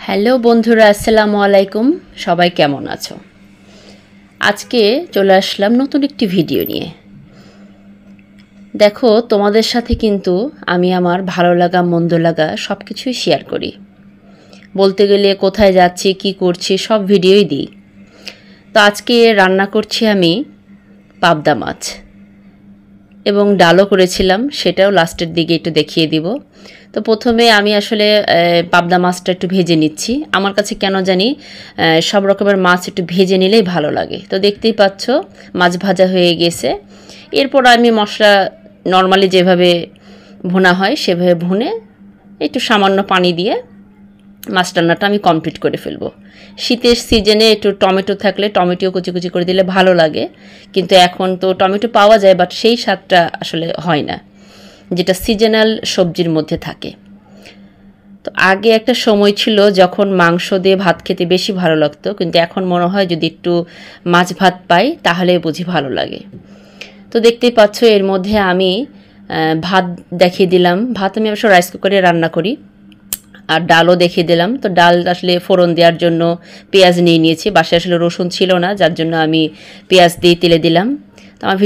Hello বন্ধুরা, আসসালামু আলাইকুম। সবাই কেমন আছো? আজকে চলে আসলাম নতুন একটি ভিডিও নিয়ে। দেখো, তোমাদের সাথে কিন্তু আমি আমার ভালো লাগা মন্দ লাগা সব কিছুই শেয়ার করি। বলতে গেলে কোথায় যাচ্ছি, কি করছি সব ভিডিওই দিই। তো আজকে রান্না করছি আমি পাবদা মাছ এবং ডালও করেছিলাম, সেটাও লাস্টের দিকে একটু দেখিয়ে দিব। তো প্রথমে আমি আসলে পাবদা মাছটা একটু ভেজে নিচ্ছি। আমার কাছে কেন জানি সব রকমের মাছ একটু ভেজে নিলেই ভালো লাগে। তো দেখতেই পাচ্ছ মাছ ভাজা হয়ে গেছে। এরপর আমি মশলা নর্মালি যেভাবে ভুনা হয় সেভাবে ভুনে একটু সামান্য পানি দিয়ে মাছ রান্নাটা আমি কমপ্লিট করে ফেলবো। শীতের সিজনে একটু টমেটো থাকলে টমেটো কুচি কুচি করে দিলে ভালো লাগে, কিন্তু এখন তো টমেটো পাওয়া যায়, বাট সেই স্বাদটা আসলে হয় না যেটা সিজনাল সবজির মধ্যে থাকে। তো আগে একটা সময় ছিল যখন মাংস দিয়ে ভাত খেতে বেশি ভালো লাগতো, কিন্তু এখন মনে হয় যদি একটু মাছ ভাত পাই তাহলে বুঝি ভালো লাগে। তো দেখতেই পাচ্ছ এর মধ্যে আমি ভাত দেখিয়ে দিলাম। ভাত আমি অবশ্য রাইস কুকারে রান্না করি। আর ডালও দেখিয়ে দিলাম। তো ডাল আসলে ফোড়ন দেওয়ার জন্য পেঁয়াজ নিয়ে নিয়েছি। বাসায় আসলে রসুন ছিল না, যার জন্য আমি পেঁয়াজ দিয়ে তেলে দিলাম। তো আমার